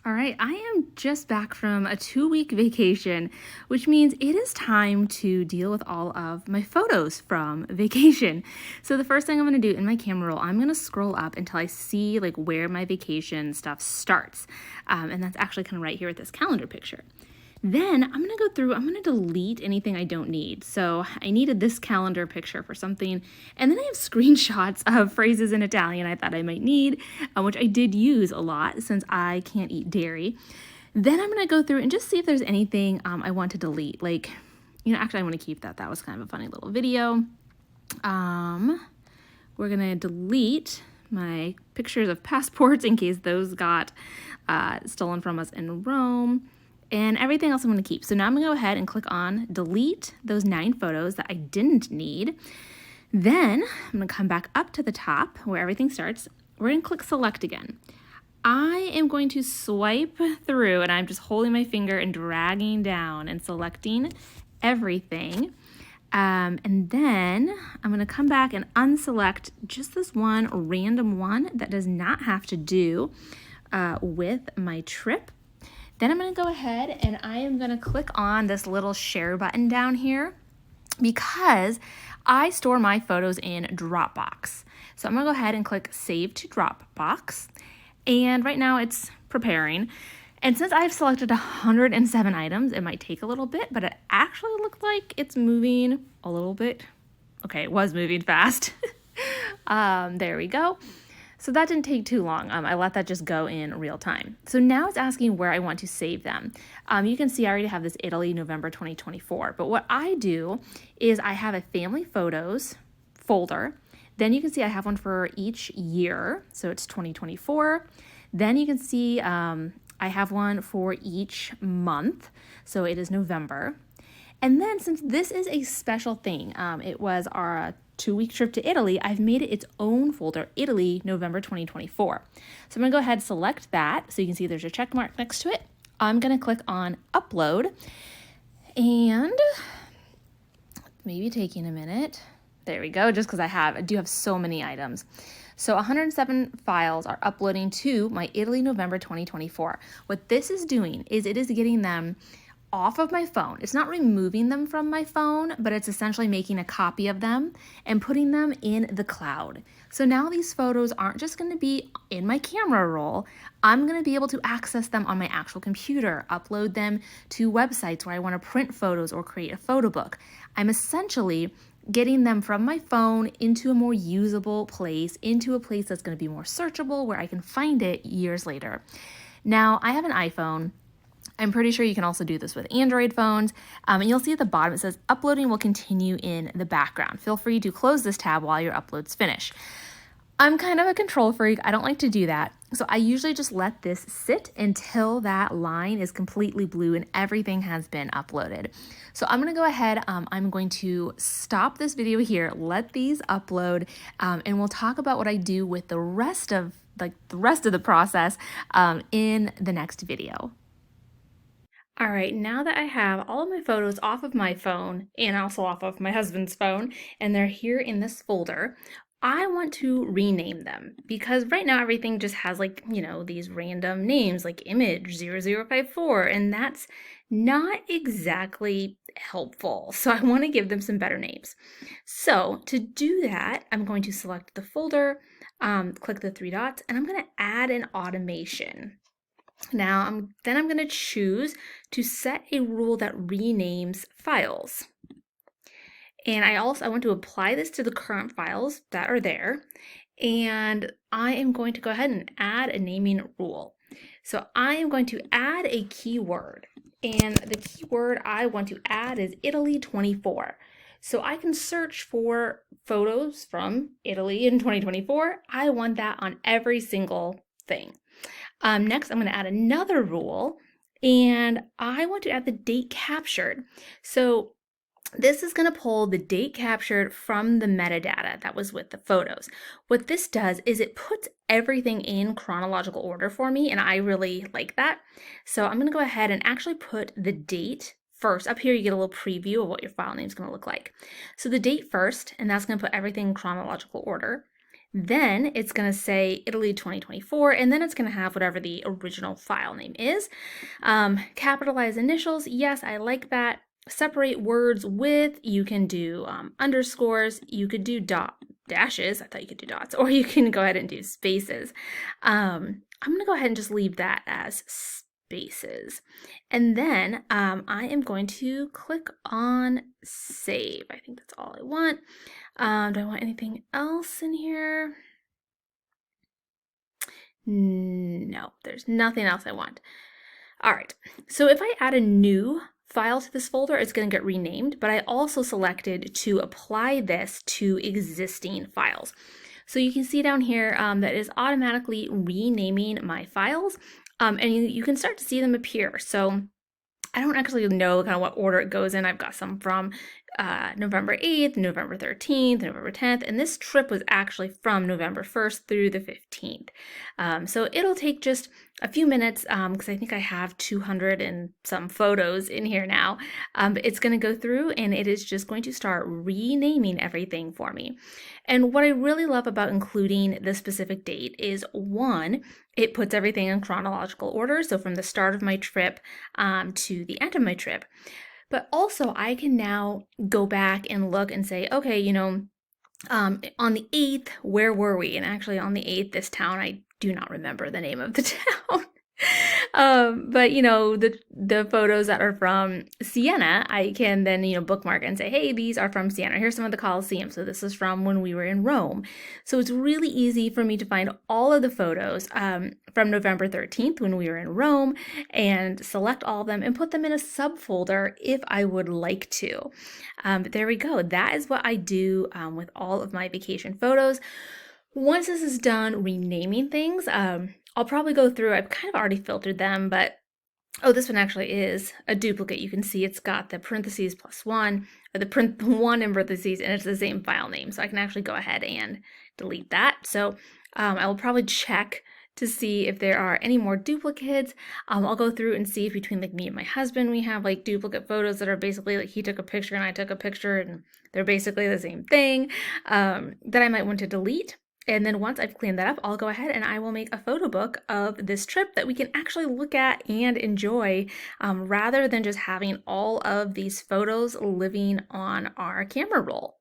All right, I am just back from a 2-week vacation, which means it is time to deal with all of my photos from vacation. So the first thing I'm going to do in my camera roll, I'm going to scroll up until I see like where my vacation stuff starts. And that's actually kind of right here with this calendar picture. Then I'm going to go through, I'm going to delete anything I don't need. So I needed this calendar picture for something. And then I have screenshots of phrases in Italian I thought I might need, which I did use a lot since I can't eat dairy. Then I'm going to go through and just see if there's anything I want to delete. Like, actually I want to keep that. That was kind of a funny little video. We're going to delete my pictures of passports in case those got stolen from us in Rome. And everything else I'm going to keep. So now I'm going to go ahead and click on delete those 9 photos that I didn't need. Then I'm going to come back up to the top where everything starts. We're going to click select again. I am going to swipe through, and I'm just holding my finger and dragging down and selecting everything. And then I'm going to come back and unselect just this one random one that does not have to do with my trip. Then I'm going to go ahead and I am going to click on this little share button down here because I store my photos in Dropbox. So I'm going to go ahead and click Save to Dropbox. And right now it's preparing. And since I've selected 107 items, it might take a little bit, but it actually looked like it's moving a little bit. Okay, it was moving fast. There we go. So that didn't take too long. I let that just go in real time. So now it's asking where I want to save them. You can see I already have this Italy, November 2024. But what I do is I have a family photos folder. Then you can see I have one for each year. So it's 2024. Then you can see I have one for each month. So it is November. And then since this is a special thing, it was our 2-week trip to Italy, I've made it its own folder, Italy, November 2024. So I'm going to go ahead and select that. So you can see there's a check mark next to it. I'm going to click on upload and maybe taking a minute. There we go, just because I do have so many items. So 107 files are uploading to my Italy, November 2024. What this is doing is it is getting them off of my phone. It's not removing them from my phone, but it's essentially making a copy of them and putting them in the cloud. So now these photos aren't just going to be in my camera roll. I'm going to be able to access them on my actual computer, upload them to websites where I want to print photos or create a photo book. I'm essentially getting them from my phone into a more usable place, into a place that's going to be more searchable where I can find it years later. Now, I have an iPhone. I'm pretty sure you can also do this with Android phones. And you'll see at the bottom it says uploading will continue in the background. Feel free to close this tab while your uploads finish. I'm kind of a control freak. I don't like to do that. So I usually just let this sit until that line is completely blue and everything has been uploaded. So I'm going to go ahead. I'm going to stop this video here, let these upload, and we'll talk about what I do with the rest of the process in the next video. All right, now that I have all of my photos off of my phone and also off of my husband's phone, and they're here in this folder, I want to rename them because right now everything just has these random names like image 0054, and that's not exactly helpful. So I want to give them some better names. So to do that, I'm going to select the folder, click the 3 dots, and I'm going to add an automation. Now, I'm going to choose to set a rule that renames files. And I want to apply this to the current files that are there. And I am going to go ahead and add a naming rule. So I am going to add a keyword. And the keyword I want to add is Italy 24. So I can search for photos from Italy in 2024. I want that on every single thing. Next, I'm going to add another rule, and I want to add the date captured. So this is going to pull the date captured from the metadata that was with the photos. What this does is it puts everything in chronological order for me, and I really like that. So I'm going to go ahead and actually put the date first. Up here, you get a little preview of what your file name is going to look like. So the date first, and that's going to put everything in chronological order. Then it's going to say Italy 2024, and then it's going to have whatever the original file name is. Capitalize initials, yes, I like that. Separate words with, you can do underscores, you could do dashes, I thought you could do dots, or you can go ahead and do spaces. I'm going to go ahead and just leave that as spaces. And then I am going to click on save. I think that's all I want. Do I want anything else in here? No, there's nothing else I want. All right, so if I add a new file to this folder, it's going to get renamed, but I also selected to apply this to existing files. So you can see down here that is automatically renaming my files, and you can start to see them appear. So I don't actually know kind of what order it goes in. I've got some from November 8th, November 13th, November 10th, and this trip was actually from November 1st through the 15th. So it'll take just a few minutes because I think I have 200 and some photos in here now. But it's going to go through and it is just going to start renaming everything for me. And what I really love about including the specific date is, one, it puts everything in chronological order. So from the start of my trip to the end of my trip. But also I can now go back and look and say, okay, on the 8th, where were we? And actually on the 8th, this town, I do not remember the name of the town. But the photos that are from Siena, I can then bookmark and say, hey, these are from Siena. Here's some of the Colosseum. So this is from when we were in Rome. So it's really easy for me to find all of the photos from November 13th when we were in Rome and select all of them and put them in a subfolder if I would like to. But there we go. That is what I do with all of my vacation photos. Once this is done renaming things, I'll probably go through, I've kind of already filtered them, but oh, this one actually is a duplicate. You can see it's got the parentheses +1, or the one in parentheses, and it's the same file name. So I can actually go ahead and delete that. So I will probably check to see if there are any more duplicates. I'll go through and see if between like me and my husband, we have like duplicate photos that are basically like he took a picture and I took a picture and they're basically the same thing that I might want to delete. And then once I've cleaned that up, I'll go ahead and I will make a photo book of this trip that we can actually look at and enjoy rather than just having all of these photos living on our camera roll.